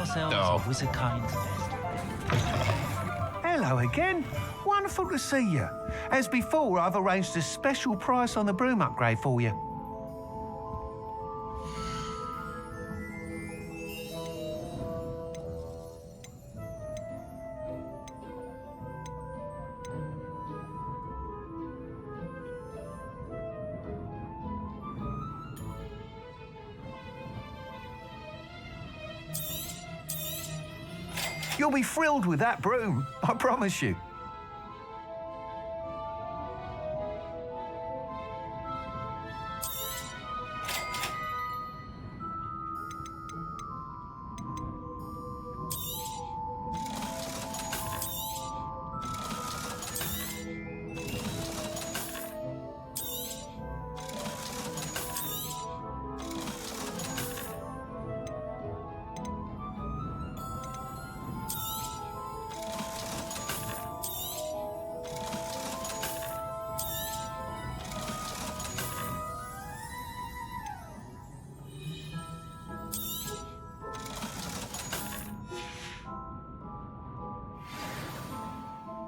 ourselves a wizard-kind festival. Hello again. Wonderful to see you. As before, I've arranged a special price on the broom upgrade for you. You'll be thrilled with that broom, I promise you.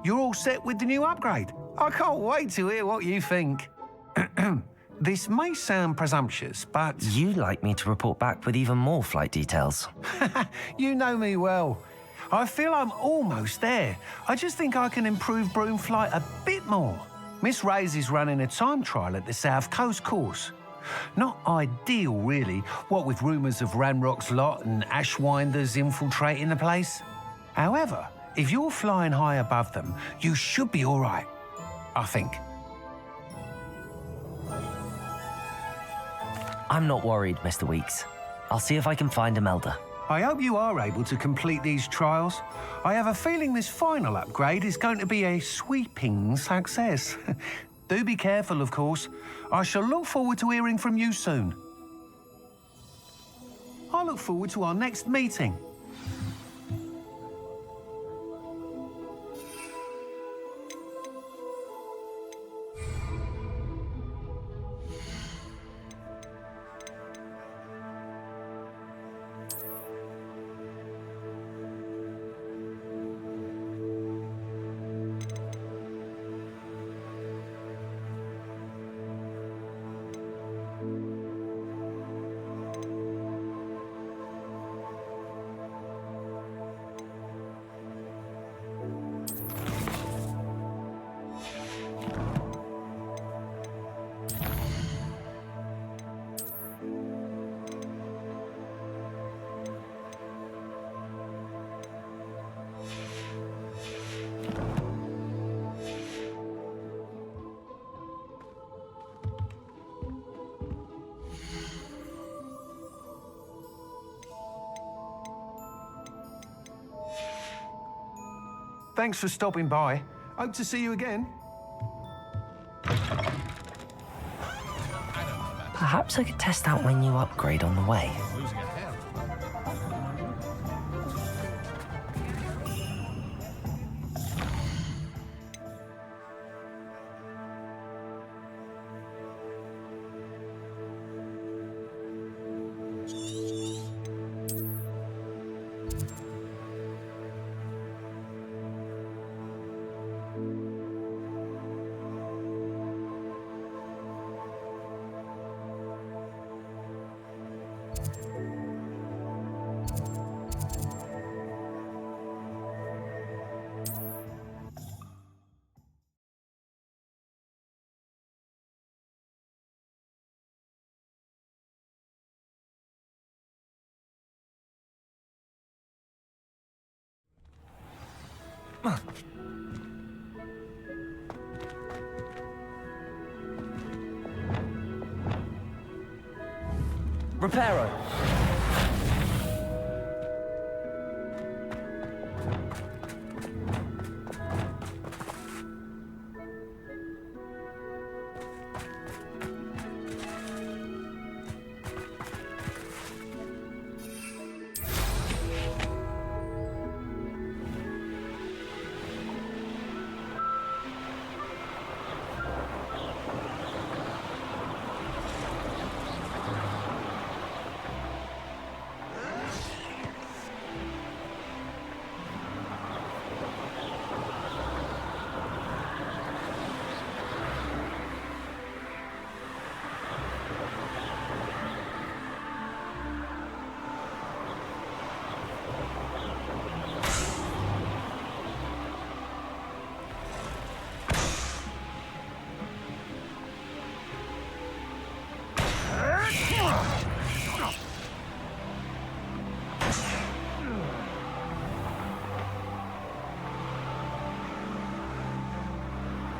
You're all set with the new upgrade. I can't wait to hear what you think. This may sound presumptuous, but... You'd like me to report back with even more flight details. You know me well. I feel I'm almost there. I just think I can improve broom flight a bit more. Miss Ray's is running a time trial at the South Coast course. Not ideal, really, what with rumours of Ranrock's lot and Ashwinders infiltrating the place. However, if you're flying high above them, you should be all right, I think. I'm not worried, Mr. Weeks. I'll see if I can find Imelda. I hope you are able to complete these trials. I have a feeling this final upgrade is going to be a sweeping success. Do be careful, of course. I shall look forward to hearing from you soon. I look forward to our next meeting. Thanks for stopping by. Hope to see you again. Perhaps I could test out my new upgrade on the way. Reparo.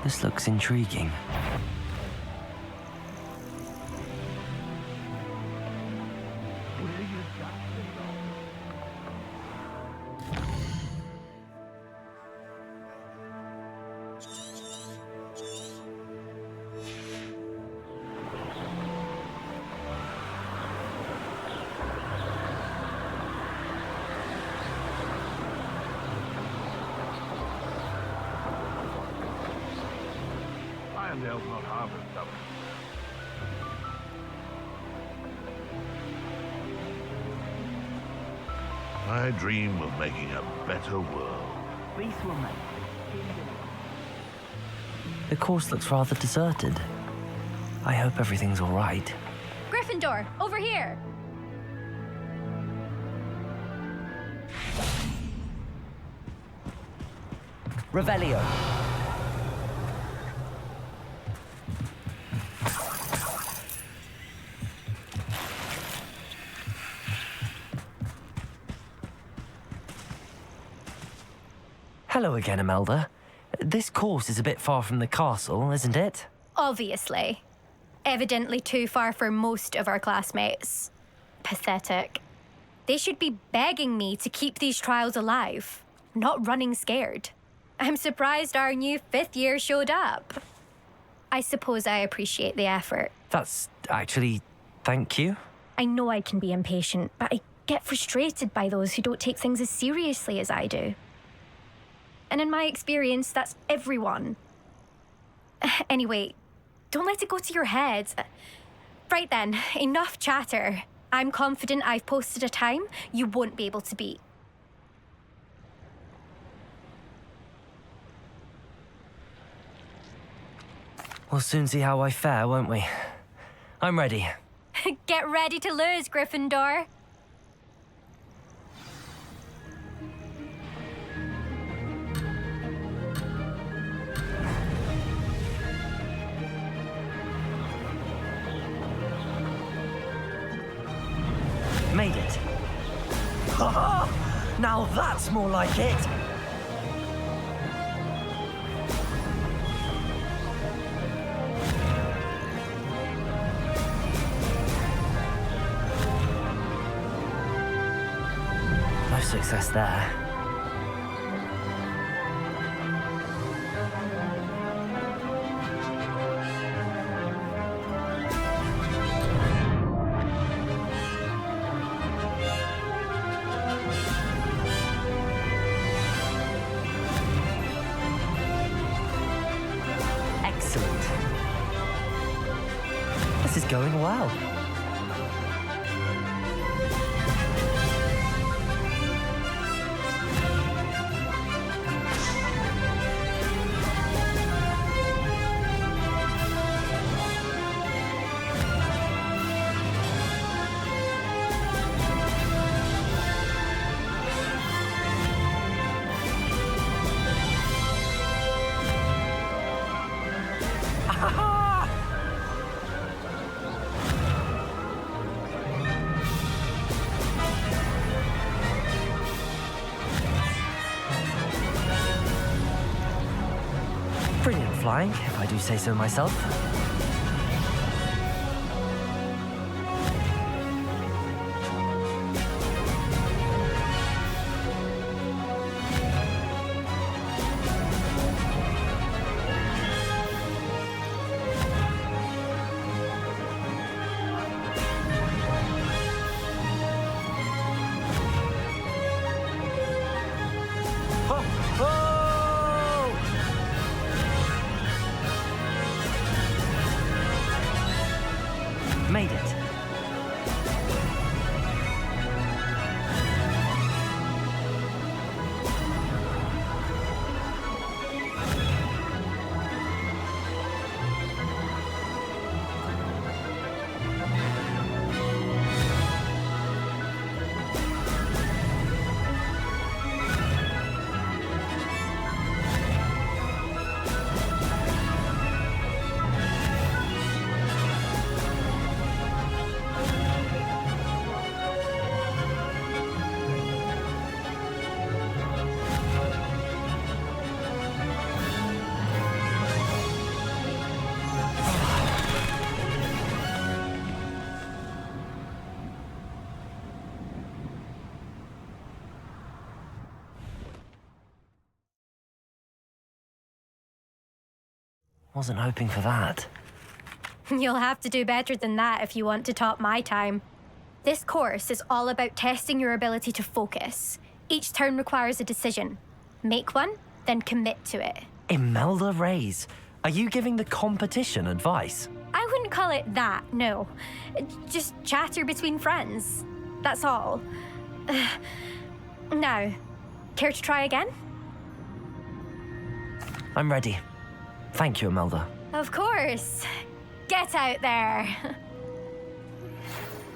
This looks intriguing. Irondale's not half as stubborn. I dream of making a better world. Peace will make. The course looks rather deserted. I hope everything's all right. Gryffindor, over here! Revelio. Hello again, Imelda. This course is a bit far from the castle, isn't it? Obviously. Evidently too far for most of our classmates. Pathetic. They should be begging me to keep these trials alive, not running scared. I'm surprised our new 5th year showed up. I suppose I appreciate the effort. That's actually... thank you. I know I can be impatient, but I get frustrated by those who don't take things as seriously as I do. And in my experience, that's everyone. Anyway, don't let it go to your head. Right then, enough chatter. I'm confident I've posted a time you won't be able to beat. We'll soon see how I fare, won't we? I'm ready. Get ready to lose, Gryffindor. Made it. Now that's more like it. No success there. Excellent. This is going well. Brilliant flying, if I do say so myself. Made it. Wasn't hoping for that. You'll have to do better than that if you want to top my time. This course is all about testing your ability to focus. Each turn requires a decision. Make one, then commit to it. Imelda Reyes, are you giving the competition advice? I wouldn't call it that, no. Just chatter between friends. That's all. Now, care to try again? I'm ready. Thank you, Imelda. Of course. Get out there.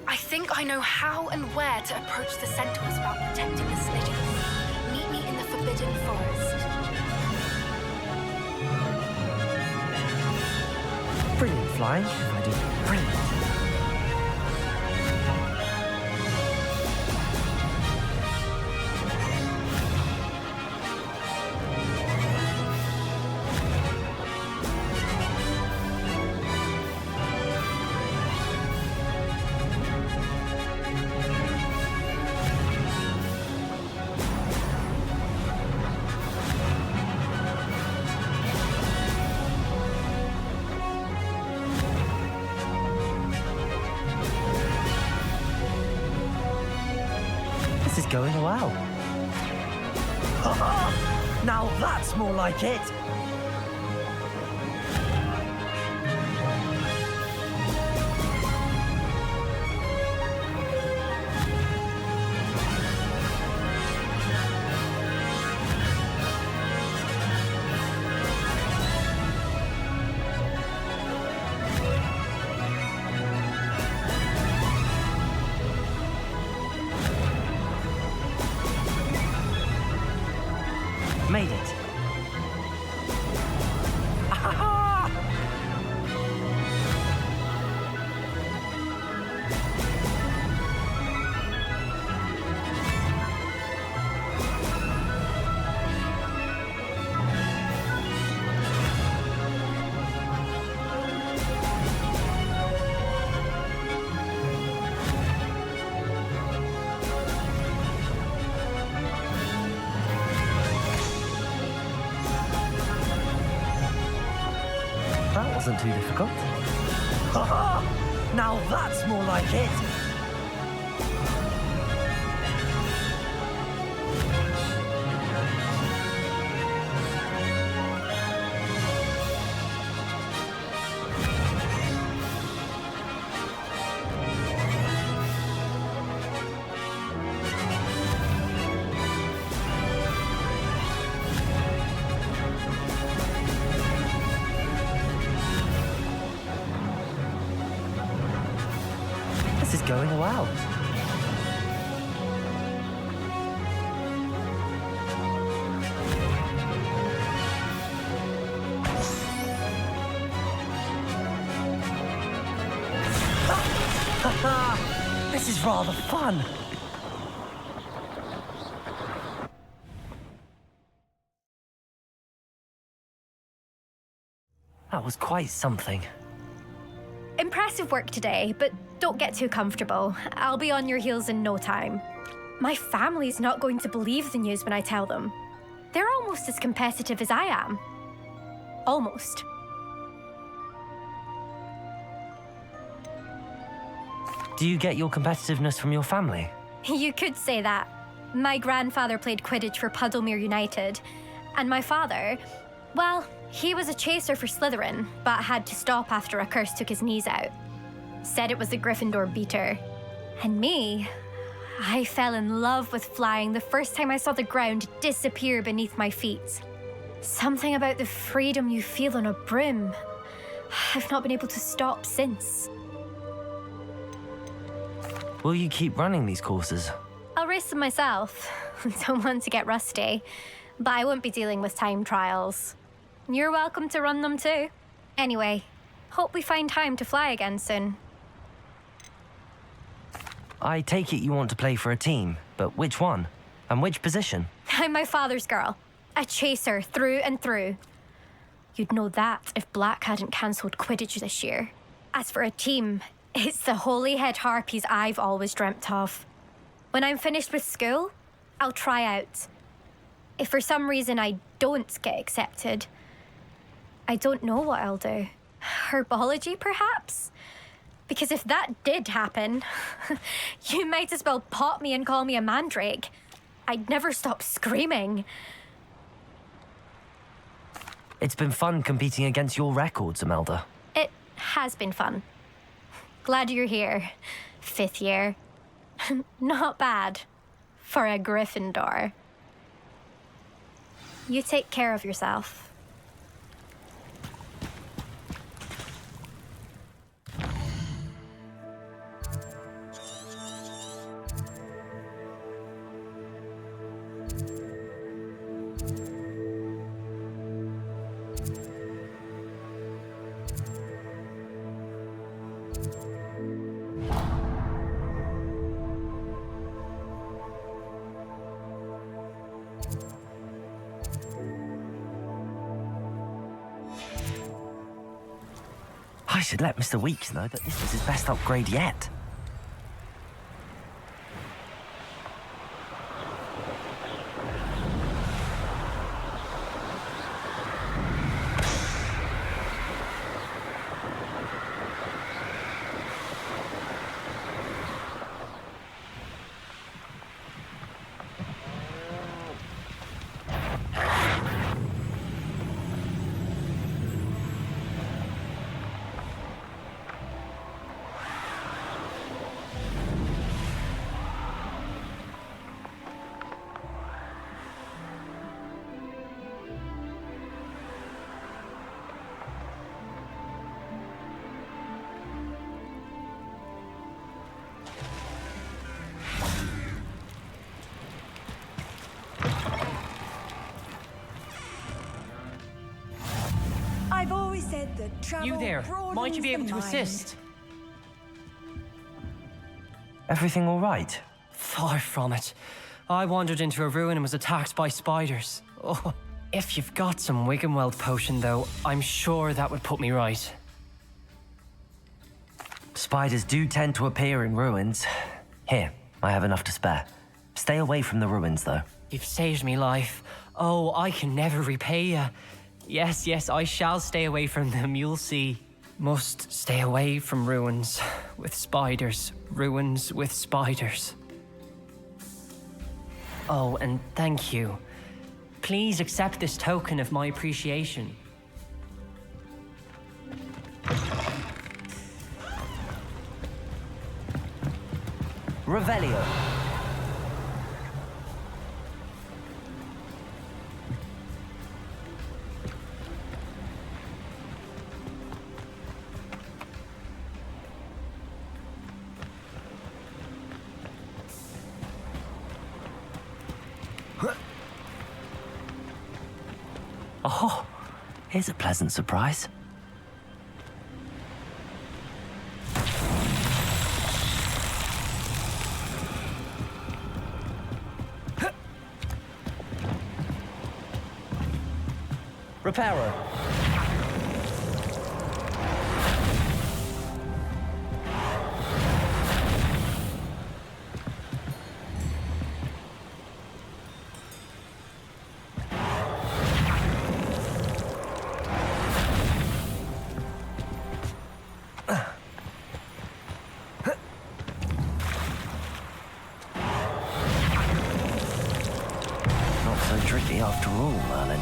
I think I know how and where to approach the centaurs about protecting the snitches. Meet me in the Forbidden Forest. Brilliant flying. I do. Brilliant. This is going well. Now that's more like it. Made it. That wasn't too difficult. Now that's more like it. This is going well. This is rather fun. That was quite something. Impressive work today, but don't get too comfortable. I'll be on your heels in no time. My family's not going to believe the news when I tell them. They're almost as competitive as I am. Almost. Do you get your competitiveness from your family? You could say that. My grandfather played Quidditch for Puddlemere United, and my father, well, he was a chaser for Slytherin, but had to stop after a curse took his knees out. Said it was the Gryffindor beater. And me, I fell in love with flying the first time I saw the ground disappear beneath my feet. Something about the freedom you feel on a broom. I've not been able to stop since. Will you keep running these courses? I'll race them myself. Don't want to get rusty, but I won't be dealing with time trials. You're welcome to run them too. Anyway, hope we find time to fly again soon. I take it you want to play for a team, but which one? And which position? I'm my father's girl. A chaser through and through. You'd know that if Black hadn't cancelled Quidditch this year. As for a team, it's the Holyhead Harpies I've always dreamt of. When I'm finished with school, I'll try out. If for some reason I don't get accepted, I don't know what I'll do. Herbology, perhaps? Because if that did happen, you might as well pop me and call me a mandrake. I'd never stop screaming. It's been fun competing against your records, Imelda. It has been fun. Glad you're here. 5th year. Not bad. For a Gryffindor. You take care of yourself. I should let Mr. Weeks know that this is his best upgrade yet. I've always said that travel You there, might you be able to broadens the mind. assist? Everything all right? Far from it. I wandered into a ruin and was attacked by spiders. Oh, if you've got some Wiggenweld potion, though, I'm sure that would put me right. Spiders do tend to appear in ruins. Here, I have enough to spare. Stay away from the ruins, though. You've saved me life. Oh, I can never repay you. Yes, yes, I shall stay away from them, you'll see. Must stay away from ruins with spiders. Ruins with spiders. Oh, and thank you. Please accept this token of my appreciation. Revelio. Oh, here's a pleasant surprise. Reparo. Not so tricky after all, Merlin.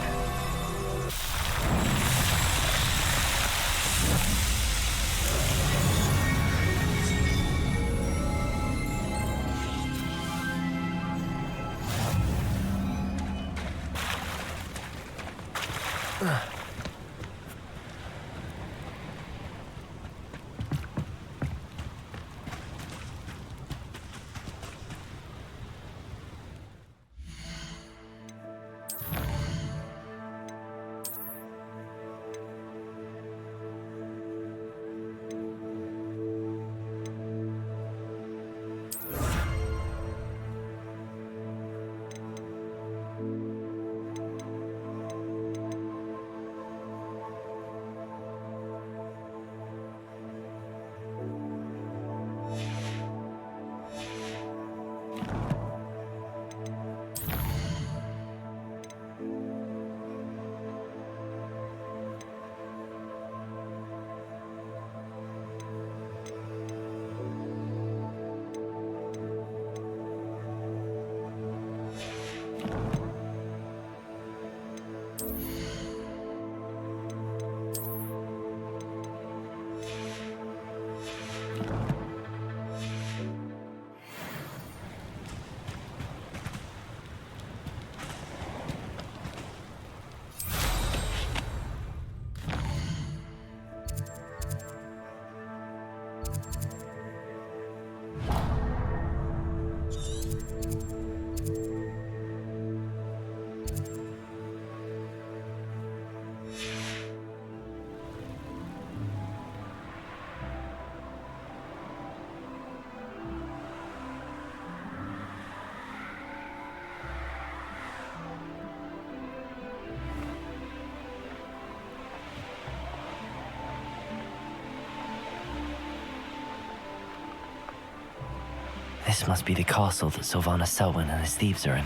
This must be the castle that Sylvana Selwyn and his thieves are in.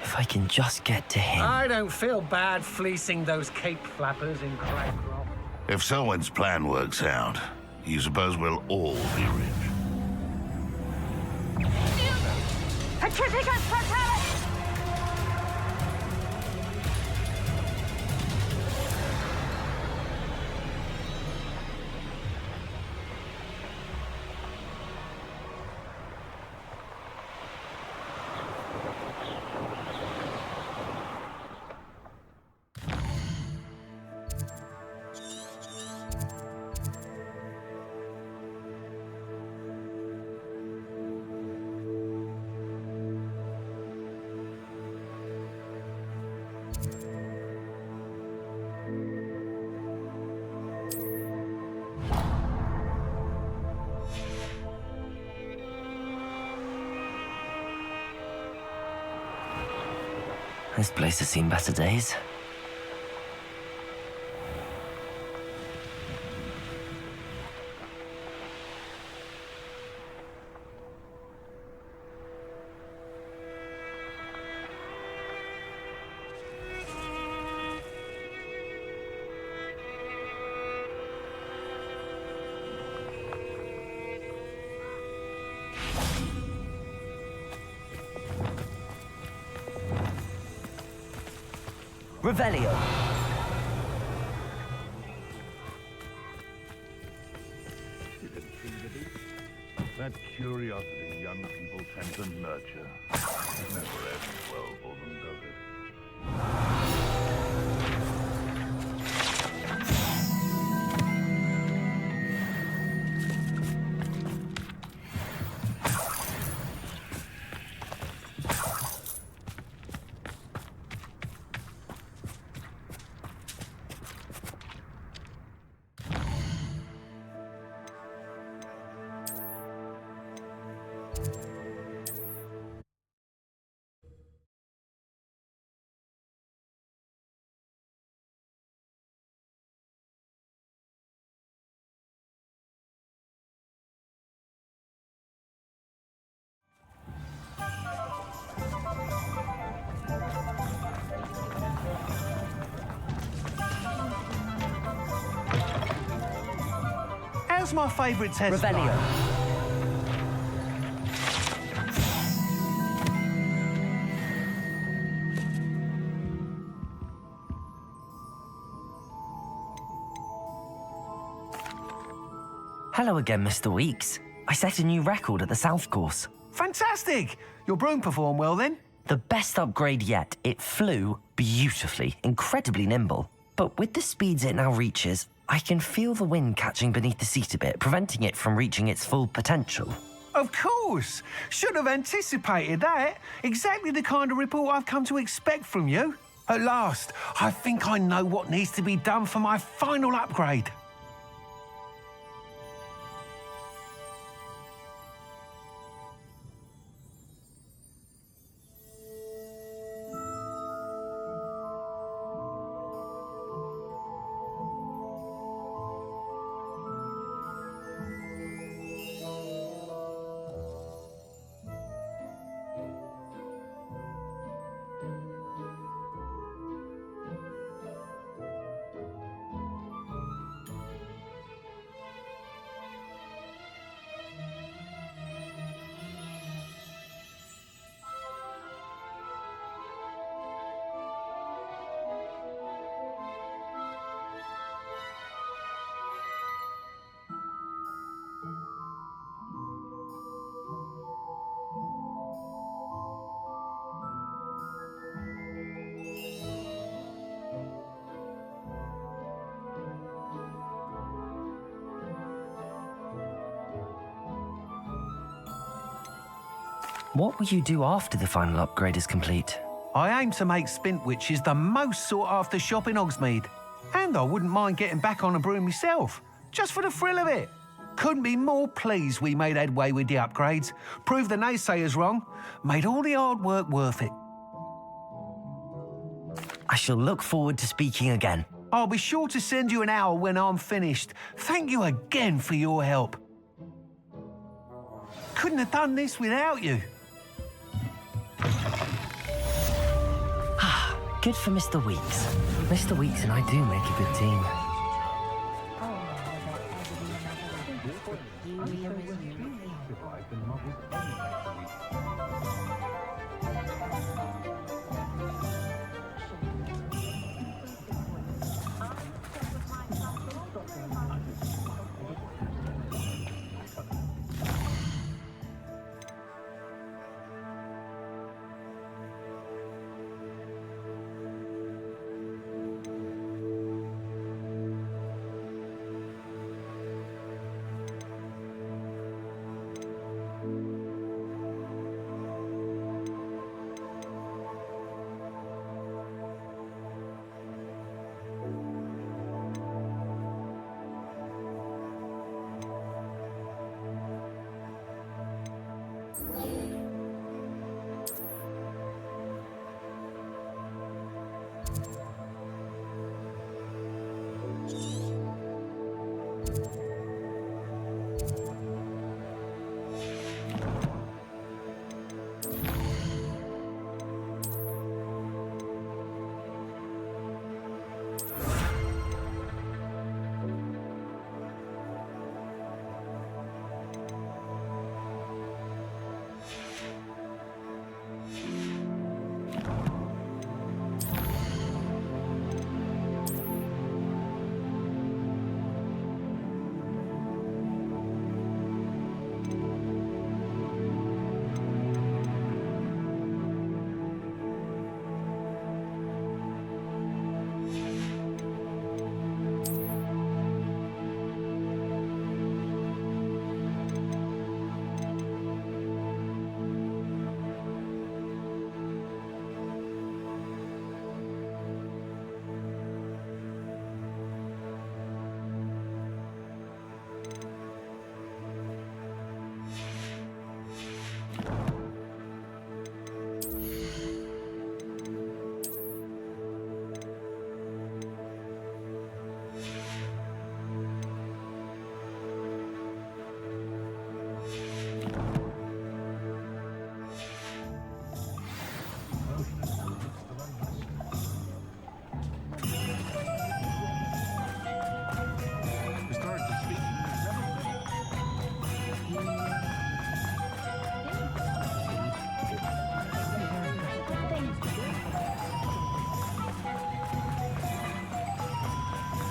If I can just get to him. I don't feel bad fleecing those cape flappers in Crackrock. If Selwyn's plan works out, you suppose we'll all be rich. Petrificus Frontalis! This place has seen better days. Revelio. That curiosity young people tend to nurture never ends well for them, does it? How's my favourite test Revelio. flight? Hello again, Mr. Weeks. I set a new record at the South Course. Fantastic! Your broom performed well then? The best upgrade yet. It flew beautifully, incredibly nimble. But with the speeds it now reaches, I can feel the wind catching beneath the seat a bit, preventing it from reaching its full potential. Of course! Should have anticipated that. Exactly the kind of report I've come to expect from you. At last, I think I know what needs to be done for my final upgrade. What will you do after the final upgrade is complete? I aim to make Spintwitches the most sought-after shop in Hogsmeade. And I wouldn't mind getting back on a broom myself, just for the thrill of it. Couldn't be more pleased we made headway with the upgrades, proved the naysayers wrong, made all the hard work worth it. I shall look forward to speaking again. I'll be sure to send you an hour when I'm finished. Thank you again for your help. couldn't have done this without you. Good for Mr. Weeks. Mr. Weeks and I do make a good team.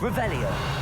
Revelio.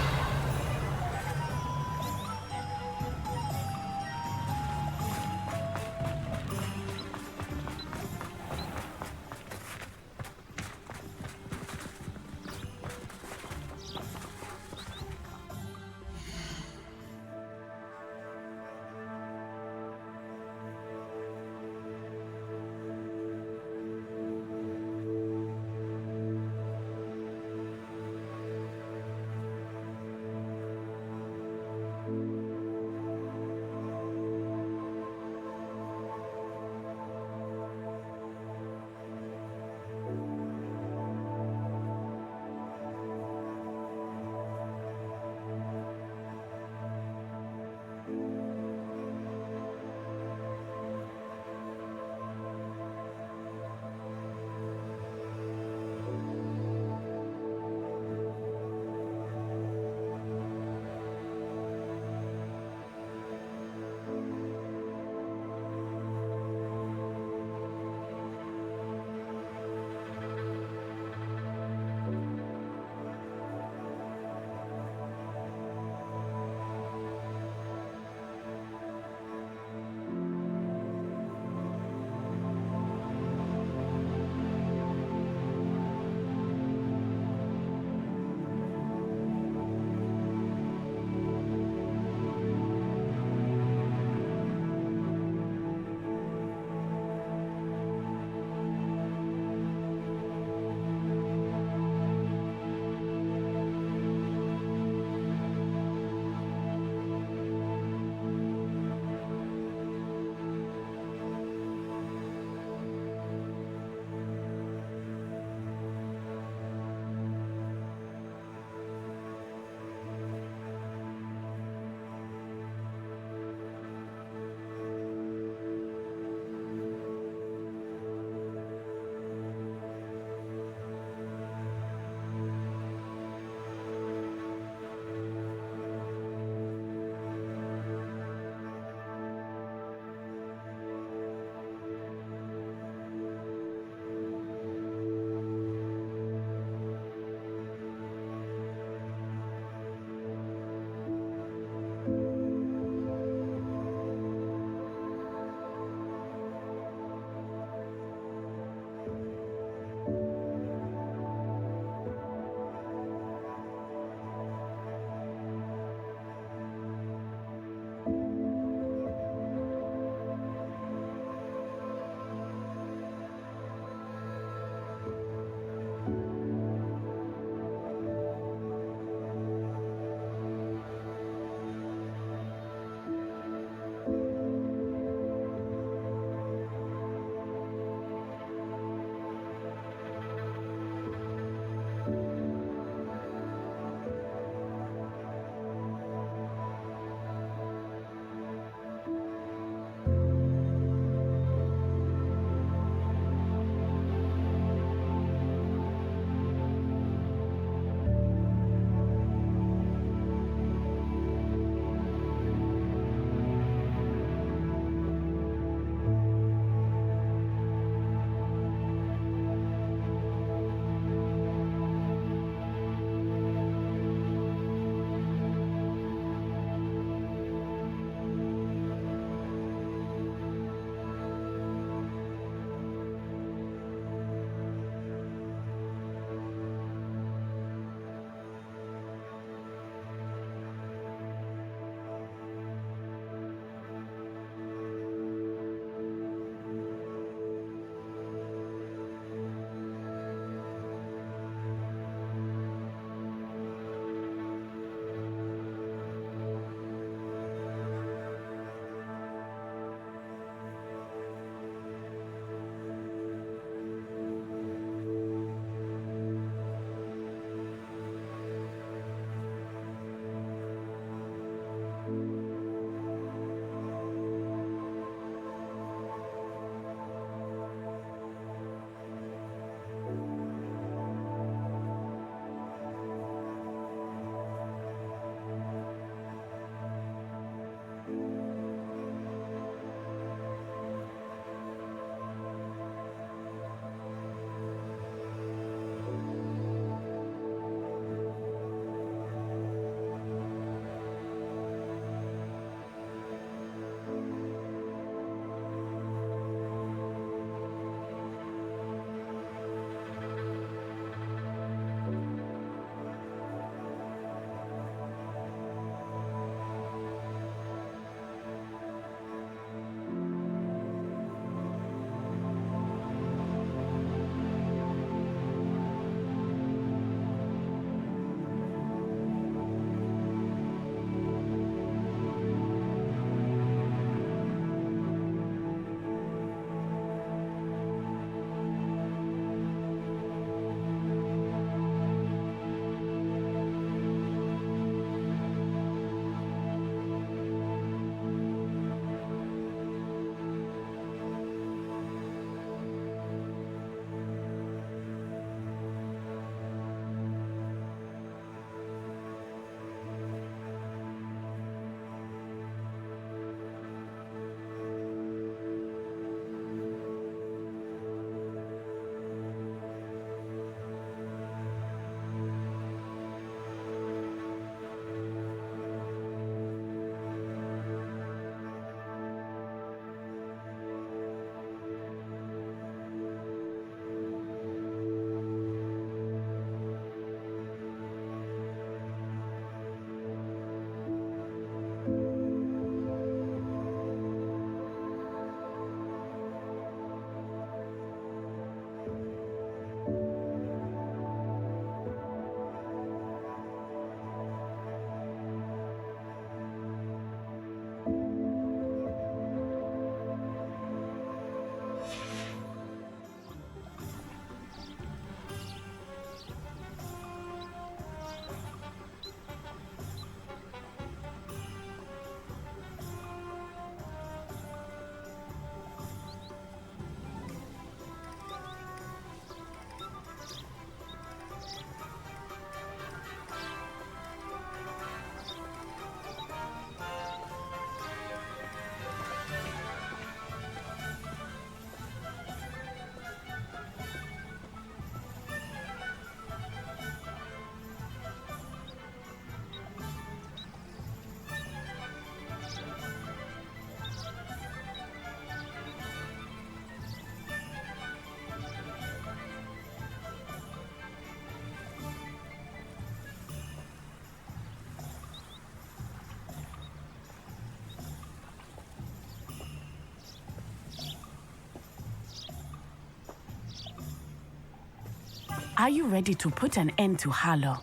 Are you ready to put an end to Harlow?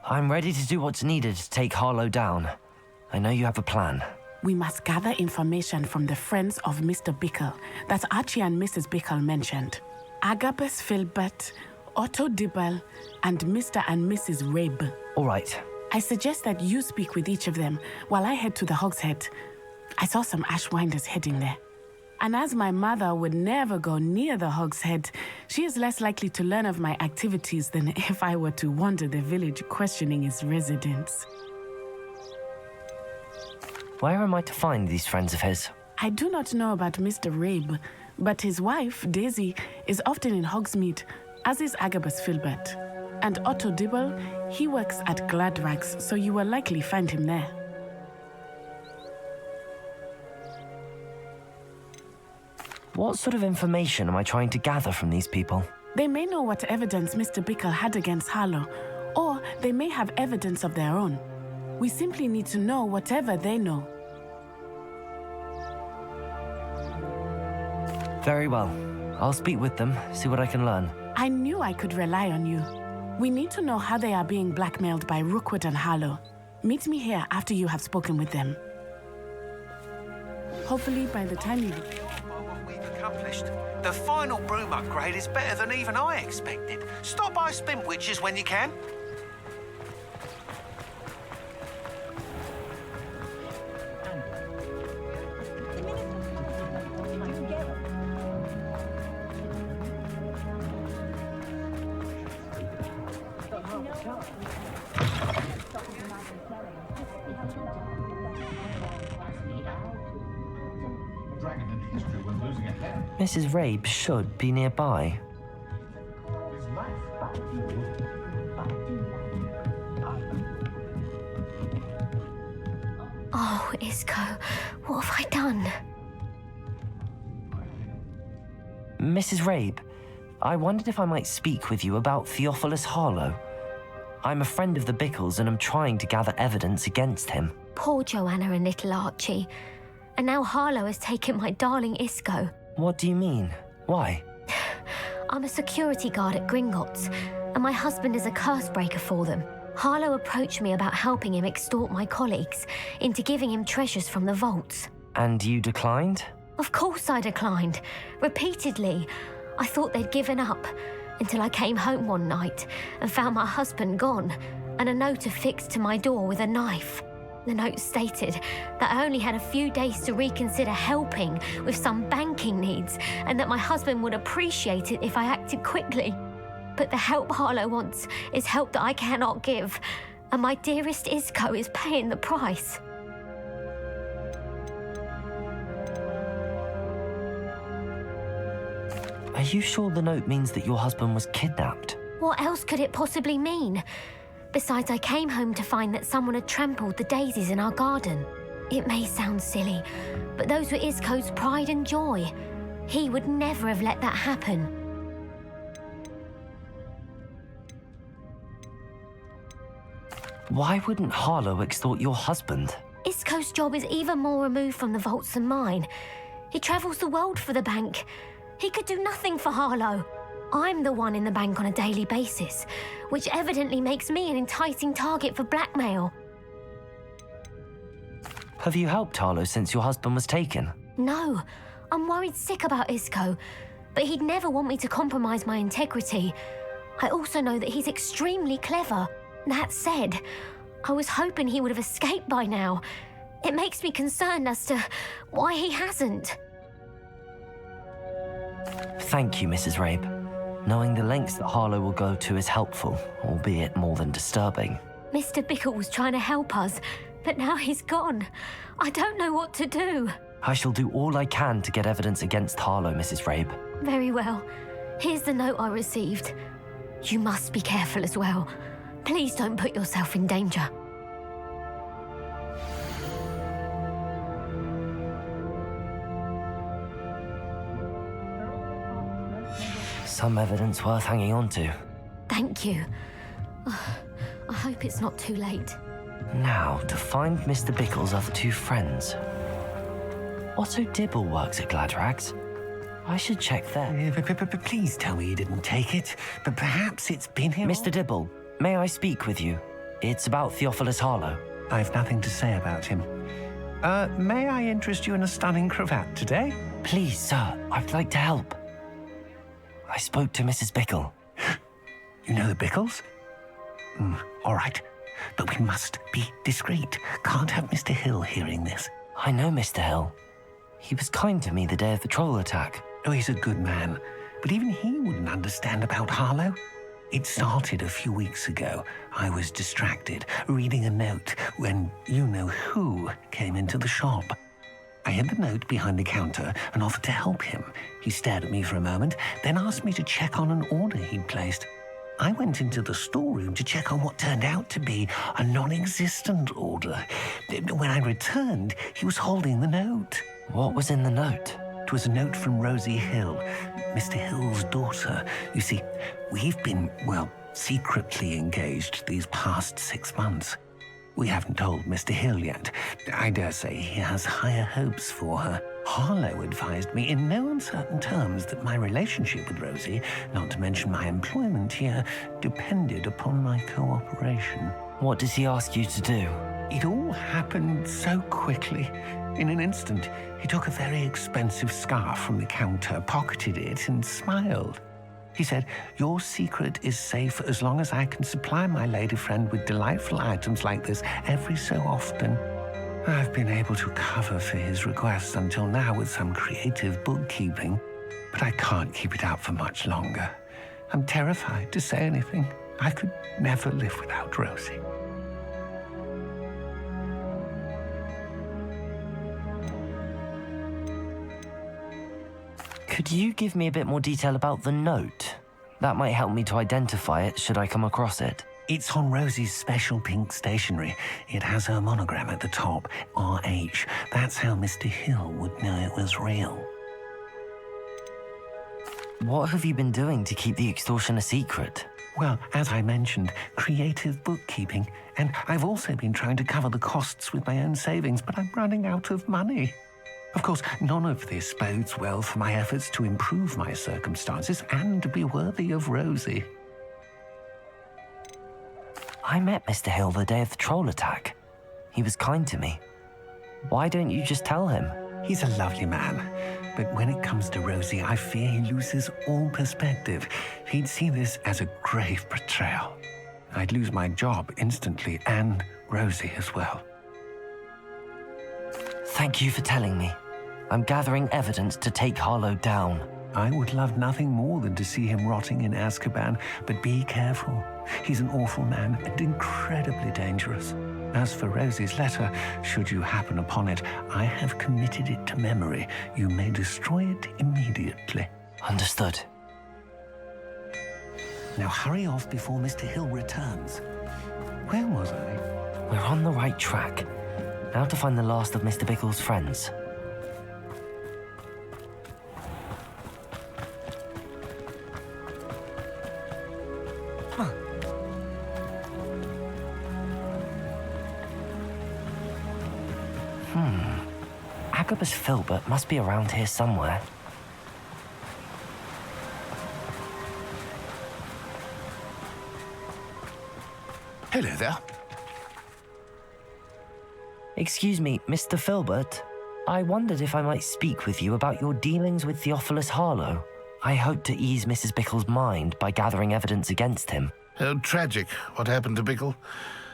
I'm ready to do what's needed to take Harlow down. I know you have a plan. We must gather information from the friends of Mr. Bickle that Archie and Mrs. Bickle mentioned. Agabus Filbert, Otto Dibble, and Mr. and Mrs. Rabe. All right. I suggest that you speak with each of them while I head to the Hog's Head. I saw some Ashwinders heading there. And as my mother would never go near the Hog's Head, she is less likely to learn of my activities than if I were to wander the village questioning its residents. Where am I to find these friends of his? I do not know about Mr. Rabe, but his wife, Daisy, is often in Hogsmeade, as is Agabus Filbert. And Otto Dibble, he works at Gladrags, so you will likely find him there. What sort of information am I trying to gather from these people? They may know what evidence Mr. Bickle had against Harlow, or they may have evidence of their own. We simply need to know whatever they know. Very well. I'll speak with them, see what I can learn. I knew I could rely on you. We need to know how they are being blackmailed by Rookwood and Harlow. Meet me here after you have spoken with them. Hopefully by the time you... What we've accomplished. The final broom upgrade is better than even I expected. Stop by Spintwitches when you can. Mrs. Rabe should be nearby. Oh, Isco, what have I done? Mrs. Rabe, I wondered if I might speak with you about Theophilus Harlow. I'm a friend of the Bickles and I'm trying to gather evidence against him. Poor Joanna and little Archie. And now Harlow has taken my darling Isco. What do you mean? Why? I'm a security guard at Gringotts, and my husband is a curse breaker for them. Harlow approached me about helping him extort my colleagues into giving him treasures from the vaults. And you declined? Of course I declined. Repeatedly. I thought they'd given up, until I came home one night and found my husband gone, and a note affixed to my door with a knife. The note stated that I only had a few days to reconsider helping with some banking needs, and that my husband would appreciate it if I acted quickly. But the help Harlow wants is help that I cannot give, and my dearest Isco is paying the price. Are you sure the note means that your husband was kidnapped? What else could it possibly mean? Besides, I came home to find that someone had trampled the daisies in our garden. It may sound silly, but those were Isco's pride and joy. He would never have let that happen. Why wouldn't Harlow extort your husband? Isco's job is even more removed from the vaults than mine. He travels the world for the bank. He could do nothing for Harlow. I'm the one in the bank on a daily basis, which evidently makes me an enticing target for blackmail. Have you helped Harlow since your husband was taken? No, I'm worried sick about Isco, but he'd never want me to compromise my integrity. I also know that he's extremely clever. That said, I was hoping he would have escaped by now. It makes me concerned as to why he hasn't. Thank you, Mrs. Rabe. Knowing the lengths that Harlow will go to is helpful, albeit more than disturbing. Mr. Bickle was trying to help us, but now he's gone. I don't know what to do. I shall do all I can to get evidence against Harlow, Mrs. Rabe. Very well. Here's the note I received. You must be careful as well. Please don't put yourself in danger. Some evidence worth hanging on to. Thank you. I hope it's not too late. Now, to find Mr. Bickle's other two friends. Otto Dibble works at Gladrags. I should check there. Please tell me you didn't take it. But perhaps it's been here. Mr. Dibble, may I speak with you? It's about Theophilus Harlow. I've nothing to say about him. May I interest you in a stunning cravat today? Please, sir, I'd like to help. I spoke to Mrs. Bickle. You know the Bickles? All right. But we must be discreet. Can't have Mr. Hill hearing this. I know Mr. Hill. He was kind to me the day of the troll attack. Oh, he's a good man. But even he wouldn't understand about Harlow. It started a few weeks ago. I was distracted, reading a note, when you-know-who came into the shop. I hid the note behind the counter and offered to help him. He stared at me for a moment, then asked me to check on an order he'd placed. I went into the storeroom to check on what turned out to be a non-existent order. When I returned, he was holding the note. What was in the note? It was a note from Rosie Hill, Mr. Hill's daughter. You see, we've been, secretly engaged these past 6 months. We haven't told Mr. Hill yet. I dare say he has higher hopes for her. Harlow advised me in no uncertain terms that my relationship with Rosie, not to mention my employment here, depended upon my cooperation. What does he ask you to do? It all happened so quickly. In an instant, he took a very expensive scarf from the counter, pocketed it, and smiled. He said, "Your secret is safe as long as I can supply my lady friend with delightful items like this every so often." I've been able to cover for his requests until now with some creative bookkeeping, but I can't keep it up for much longer. I'm terrified to say anything. I could never live without Rosie. Could you give me a bit more detail about the note? That might help me to identify it should I come across it. It's on Rosie's special pink stationery. It has her monogram at the top, RH. That's how Mr. Hill would know it was real. What have you been doing to keep the extortion a secret? Well, as I mentioned, creative bookkeeping. And I've also been trying to cover the costs with my own savings, but I'm running out of money. Of course, none of this bodes well for my efforts to improve my circumstances and to be worthy of Rosie. I met Mr. Hill the day of the troll attack. He was kind to me. Why don't you just tell him? He's a lovely man, but when it comes to Rosie, I fear he loses all perspective. He'd see this as a grave betrayal. I'd lose my job instantly, and Rosie as well. Thank you for telling me. I'm gathering evidence to take Harlow down. I would love nothing more than to see him rotting in Azkaban, but be careful. He's an awful man and incredibly dangerous. As for Rosie's letter, should you happen upon it, I have committed it to memory. You may destroy it immediately. Understood. Now hurry off before Mr. Hill returns. Where was I? We're on the right track. Now to find the last of Mr. Bickle's friends. Agabus Filbert must be around here somewhere. Hello there. Excuse me, Mr. Filbert. I wondered if I might speak with you about your dealings with Theophilus Harlow. I hope to ease Mrs. Bickle's mind by gathering evidence against him. Oh, tragic what happened to Bickle.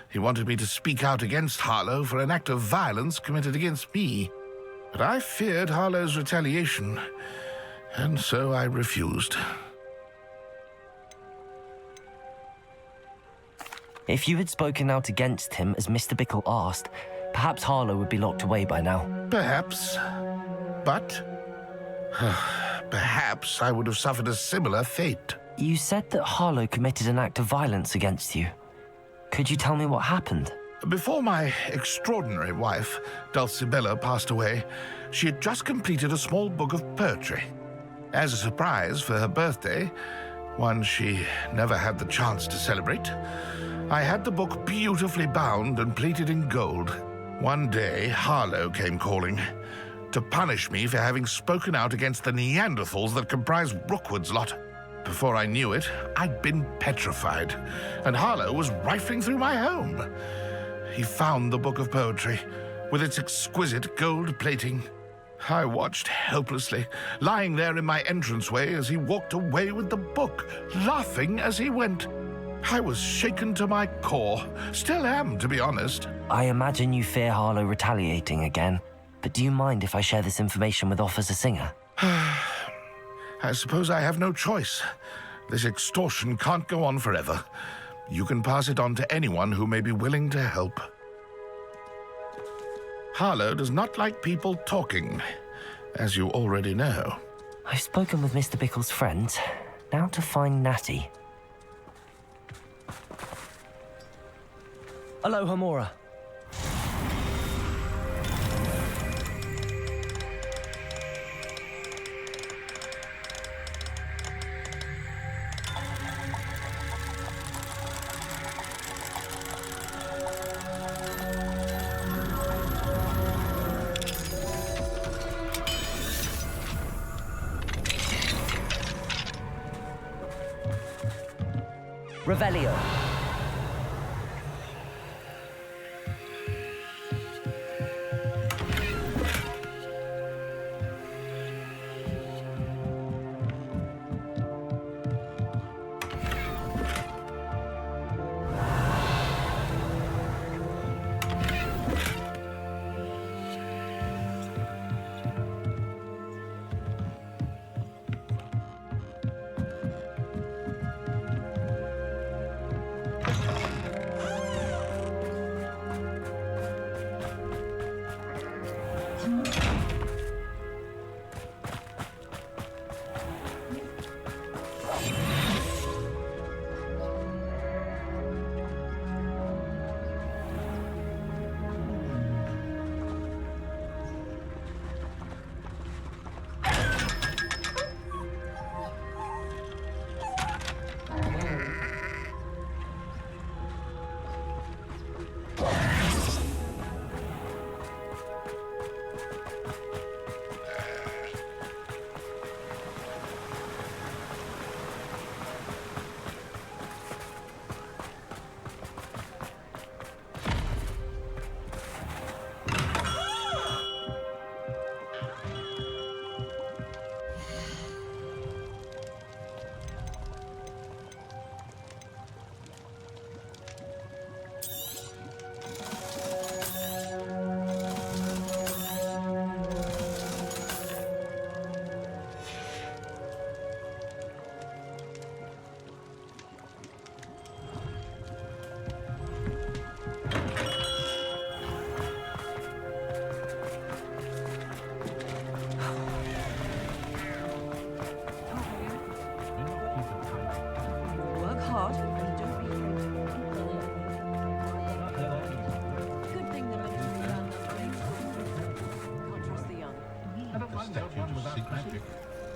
He wanted me to speak out against Harlow for an act of violence committed against me. But I feared Harlow's retaliation, and so I refused. If you had spoken out against him as Mr. Bickle asked, perhaps Harlow would be locked away by now. Perhaps. But perhaps I would have suffered a similar fate. You said that Harlow committed an act of violence against you. Could you tell me what happened? Before my extraordinary wife, Dulcibella, passed away, she had just completed a small book of poetry. As a surprise for her birthday, one she never had the chance to celebrate, I had the book beautifully bound and plated in gold. One day, Harlow came calling, to punish me for having spoken out against the Neanderthals that comprise Rookwood's lot. Before I knew it, I'd been petrified, and Harlow was rifling through my home. He found the book of poetry, with its exquisite gold plating. I watched helplessly, lying there in my entranceway as he walked away with the book, laughing as he went. I was shaken to my core. Still am, to be honest. I imagine you fear Harlow retaliating again, but do you mind if I share this information with Officer Singer? I suppose I have no choice. This extortion can't go on forever. You can pass it on to anyone who may be willing to help. Harlow does not like people talking, as you already know. I've spoken with Mr. Bickle's friends. Now to find Natty. Aloha, Mora. Revelio.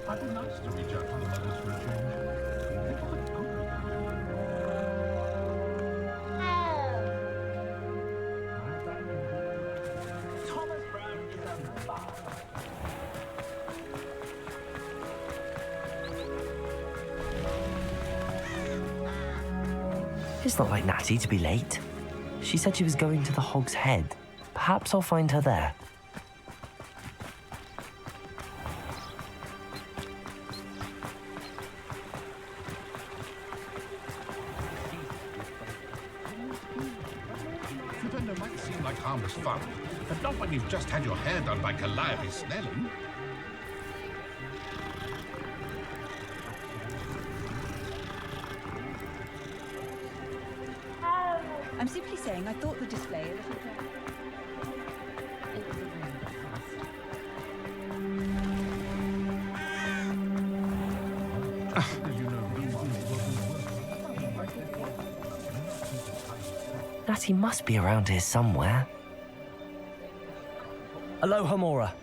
I'd be nice to reach out to the mothers for a change. Think of it good. Thomas Brown is a bard. It's not like Natty to be late. She said she was going to the Hog's Head. Perhaps I'll find her there. Flippender might seem like harmless fun, but not when you've just had your hair done by Calliope Snelling. I'm simply saying I thought the display a little... Natty must be around here somewhere. Aloha, Mora.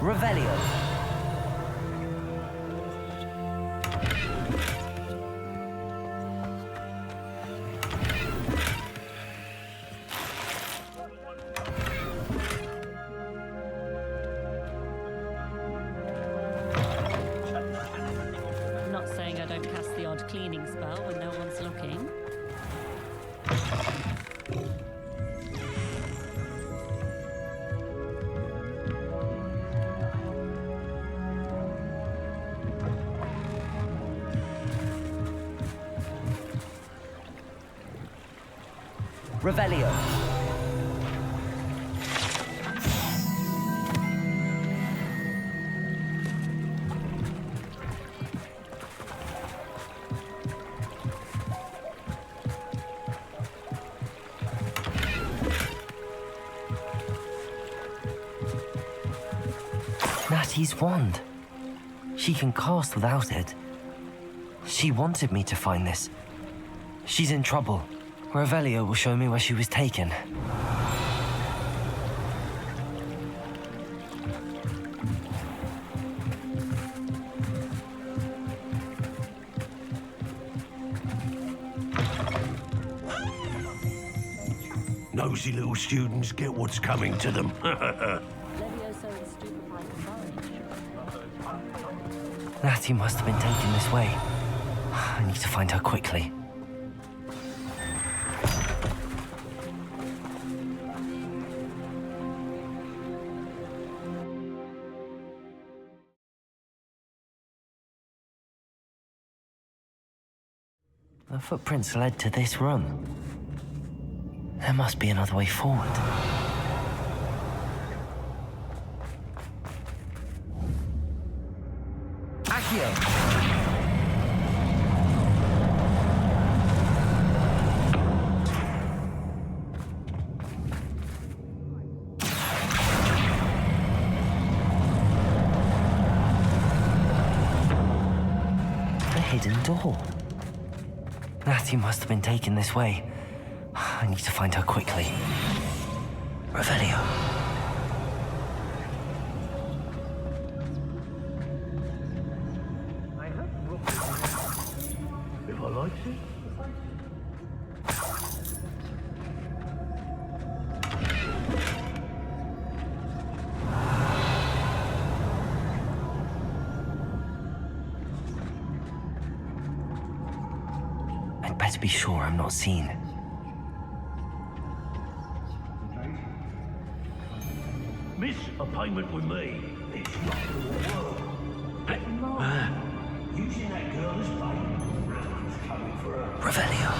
Revelio. Not saying I don't cast the odd cleaning spell when no one's looking. Revelio. Natty's wand. She can cast without it. She wanted me to find this. She's in trouble. Revelio will show me where she was taken. Nosy little students get what's coming to them. Natty must have been taken this way. I need to find her quickly. The footprints led to this room. There must be another way forward. Accio! A hidden door. Natty must have been taken this way. I need to find her quickly. Revelio. If I likes it. I'd better be sure I'm not seen. Miss a payment with me. It's not the world. Using that girl as bait. Everyone's coming for her. Revelio.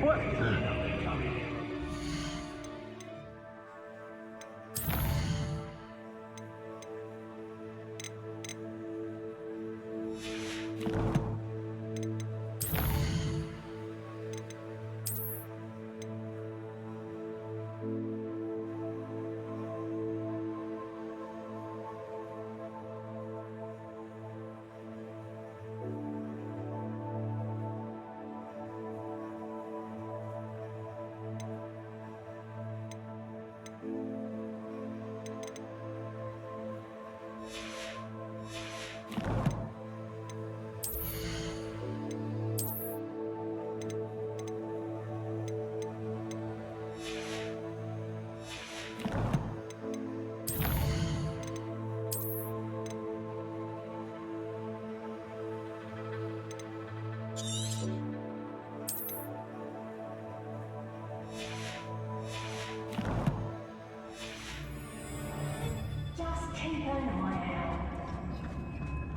What?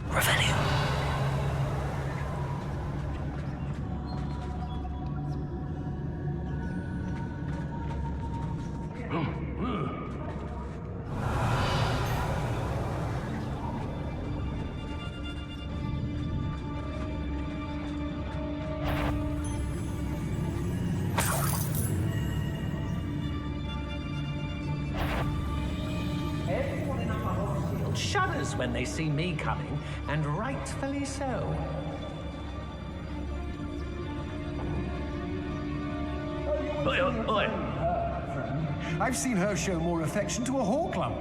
Revelio. Everyone in Hogwarts Field shudders when they see me coming, and rightfully so. Oi. I've seen her show more affection to a hawk lump.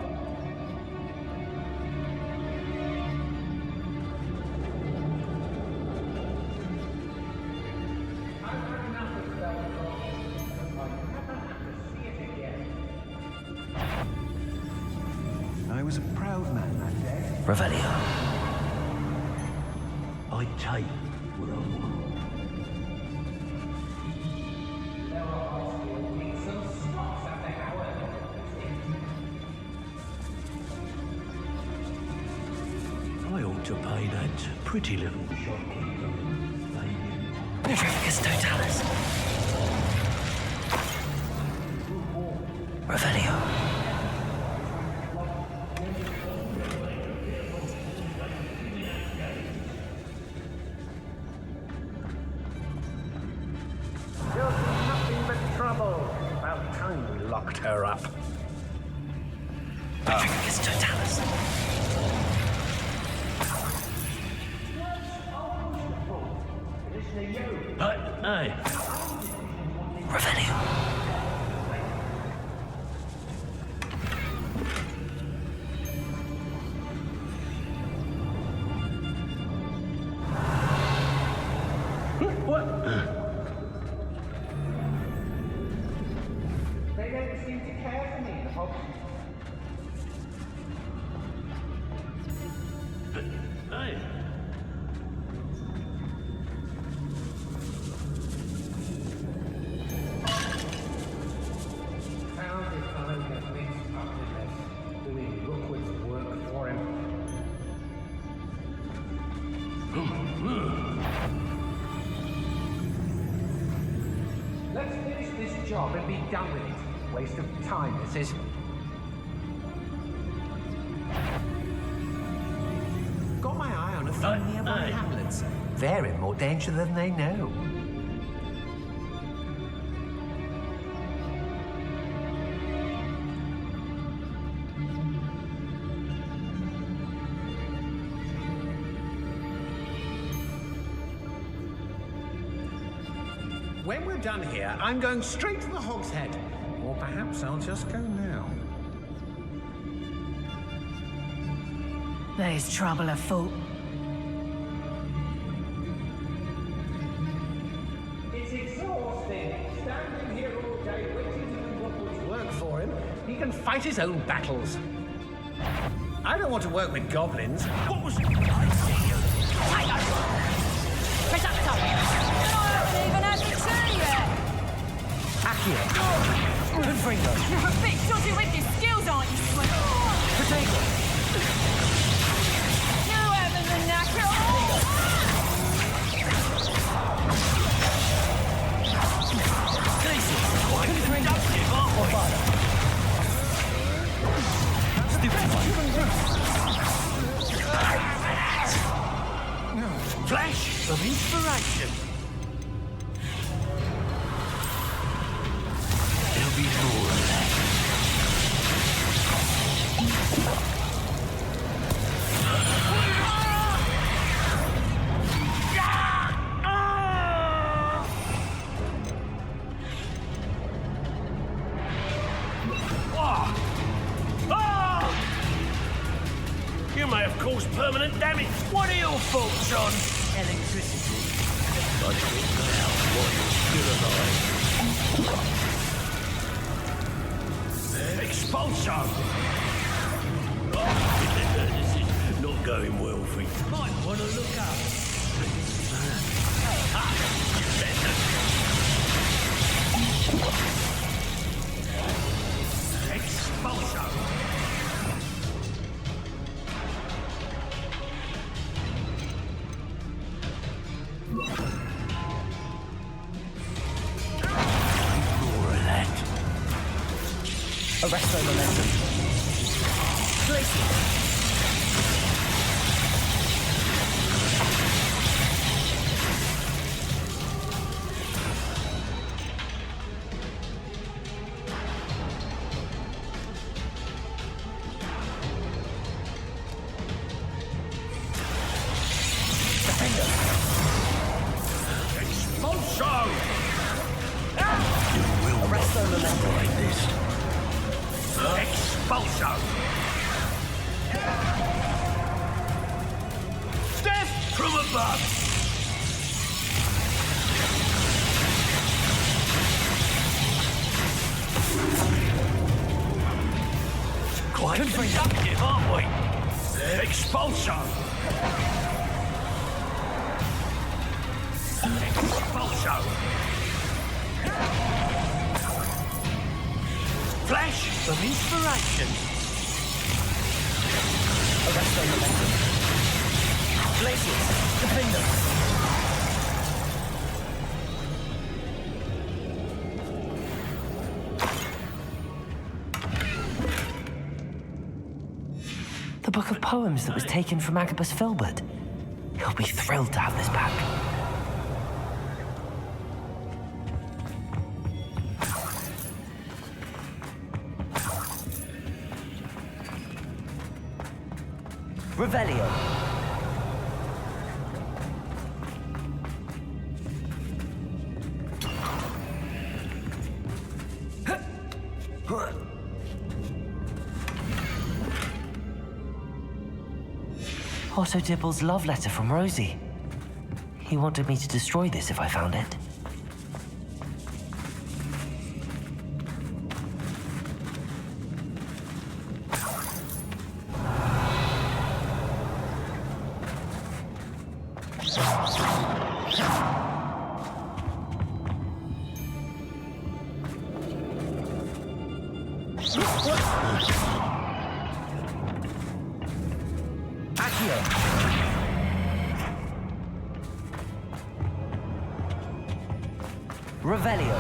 I was a proud man that day. Revelio. I take what I want. I ought to pay that pretty little shopkeeper. Petrificus totalis. Revelio. Nothing but trouble. About time we locked her up. Petrificus totalis. Hey. Revelio. What? They don't seem to care for me, the Hogwarts. Hey. Found his owner mixed up with us, doing Rookwood's work for him. Let's finish this job and be done with it. Waste of time, this is. Got my eye on a few nearby hamlets. They're in more danger than they know. When we're done here, I'm going straight to the Hog's Head. Or perhaps I'll just go now. There's trouble afoot. It's exhausting. Standing here all day waiting to do Rookwood's work for him. He can fight his own battles. I don't want to work with goblins. What was... I see you. Press up the top. I haven't even had the tea yet. Accio. Confringo. You're a bit dodgy with your skills, aren't you, Sweet? Potato. You haven't the knack at all. Productive, aren't we? Flash of inspiration. There'll be more of that. You may have caused permanent damage. What are your faults, John? Electricity. I think now while you're still alive. Expulso! This is not going well for you. Might want to look up. Expulso! Arresto momentum. Glacier. Expulso! You will Like this. Expulso! Death from above! Quite productive, aren't we? Expulso! Expulso! Flash of inspiration! Arresto momentum. Glaciers, defend them. The book of poems that was taken from Agabus Filbert. He'll be thrilled to have this back. Revelio. Otto Dibble's love letter from Rosie. He wanted me to destroy this if I found it. Revelio.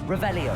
Revelio.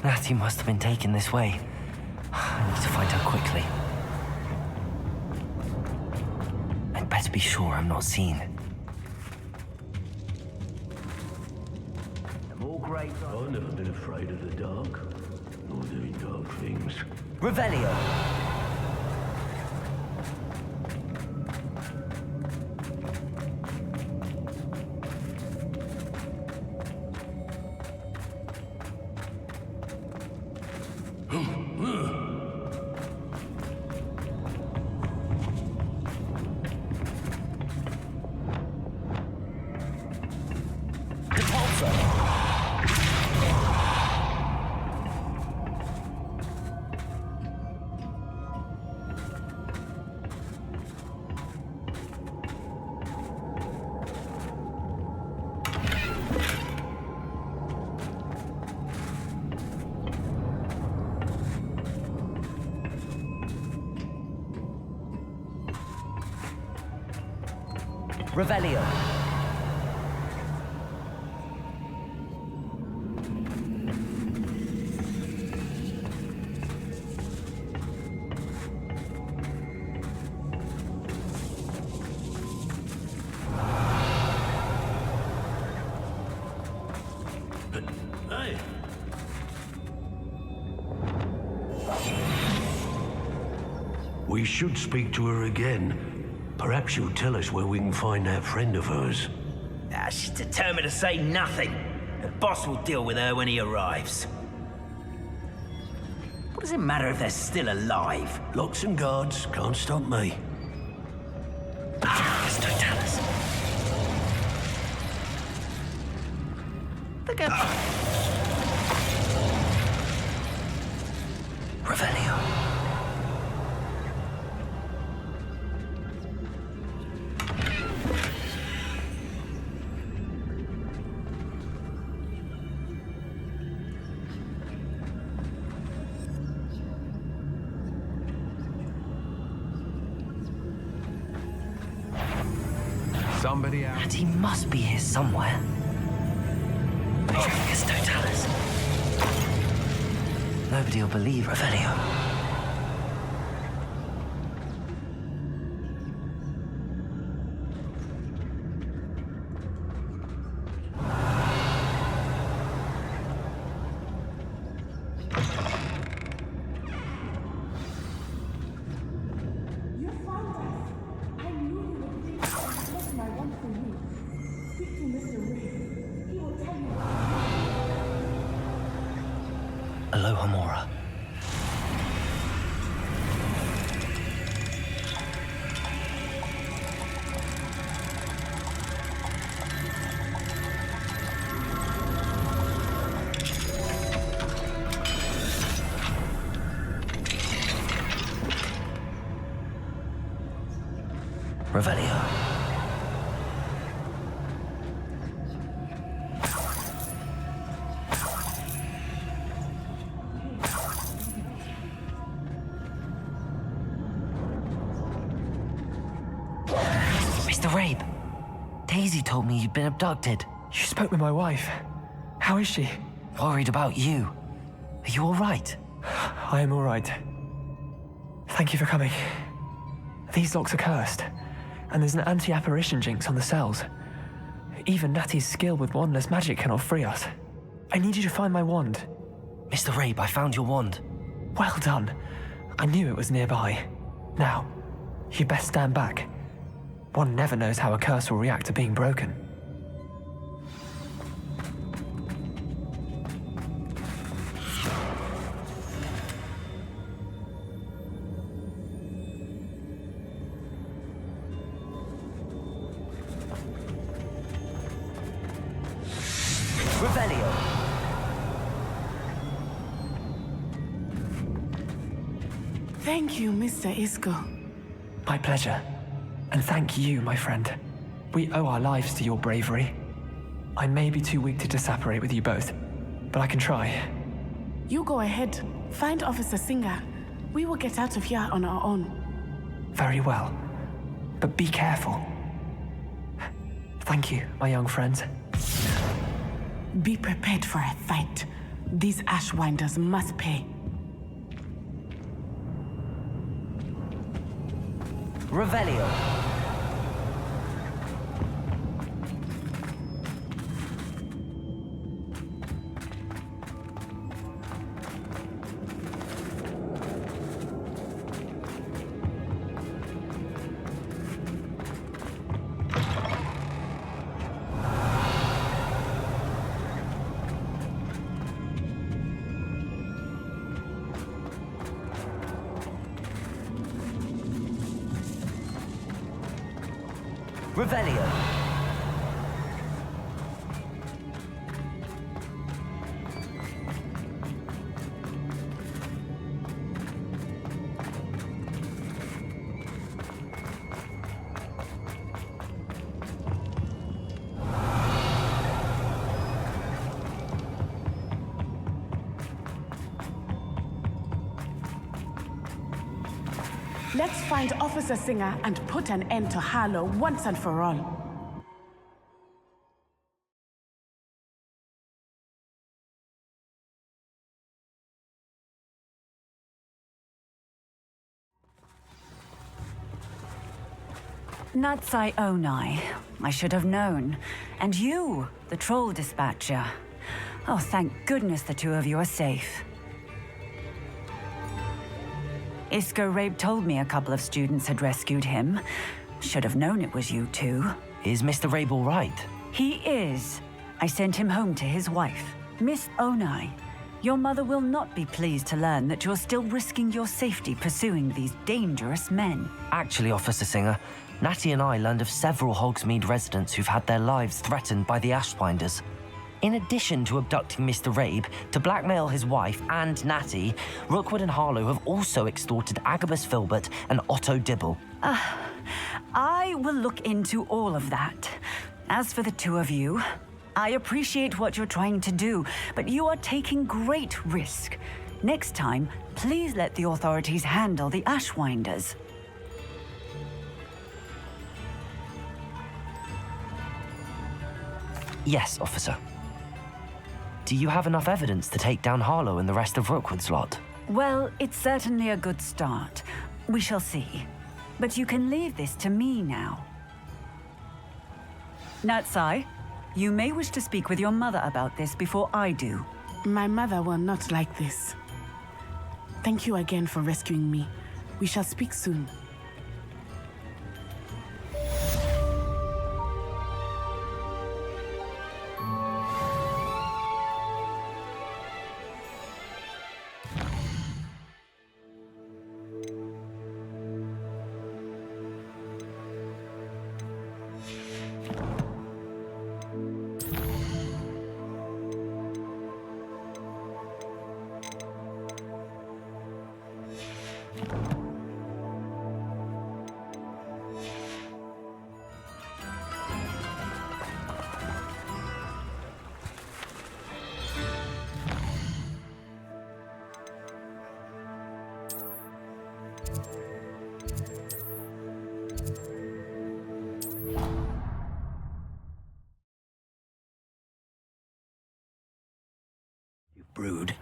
Natty must have been taken this way. I need to find her quickly. I'd better be sure I'm not seen. I've never been afraid of the dark, nor doing dark things. Revelio! Revelio. Hey! We should speak to her again. Perhaps she'll tell us where we can find that friend of hers. She's determined to say nothing. The boss will deal with her when he arrives. What does it matter if they're still alive? Locks and guards can't stop me. Just don't tell us. Look at... Revelio. Somebody out. And he must be here somewhere. Just don't tell us. Nobody will believe Revelio. Aloha Mora. Revelio. Mr. Rabe, Daisy told me you'd been abducted. You spoke with my wife. How is she? Worried about you. Are you all right? I am all right. Thank you for coming. These locks are cursed, and there's an anti-apparition jinx on the cells. Even Natty's skill with wandless magic cannot free us. I need you to find my wand. Mr. Rabe, I found your wand. Well done. I knew it was nearby. Now, you best stand back. One never knows how a curse will react to being broken. Revelio. Thank you, Mr. Isco. My pleasure. And thank you, my friend. We owe our lives to your bravery. I may be too weak to disapparate with you both, but I can try. You go ahead. Find Officer Singer. We will get out of here on our own. Very well. But be careful. Thank you, my young friends. Be prepared for a fight. These Ashwinders must pay. Revelio. Revelio. Let's find Officer Singer and put an end to Harlow once and for all. Natsai Onai. I should have known. And you, the troll dispatcher. Oh, thank goodness the two of you are safe. Isco Rabe told me a couple of students had rescued him. Should have known it was you two. Is Mr. Rabe all right? He is. I sent him home to his wife. Miss Onai, your mother will not be pleased to learn that you're still risking your safety pursuing these dangerous men. Actually, Officer Singer, Natty and I learned of several Hogsmeade residents who've had their lives threatened by the Ashwinders. In addition to abducting Mr. Rabe to blackmail his wife and Natty, Rookwood and Harlow have also extorted Agabus Filbert and Otto Dibble. I will look into all of that. As for the two of you, I appreciate what you're trying to do, but you are taking great risk. Next time, please let the authorities handle the Ashwinders. Yes, officer. Do you have enough evidence to take down Harlow and the rest of Rookwood's lot? Well, it's certainly a good start. We shall see. But you can leave this to me now. Natsai, you may wish to speak with your mother about this before I do. My mother will not like this. Thank you again for rescuing me. We shall speak soon. Brood.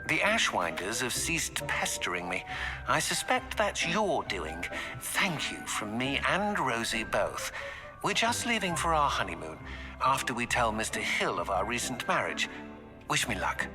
The Ashwinders have ceased pestering me. I suspect that's your doing. Thank you from me and Rosie both. We're just leaving for our honeymoon, after we tell Mr. Hill of our recent marriage. Wish me luck.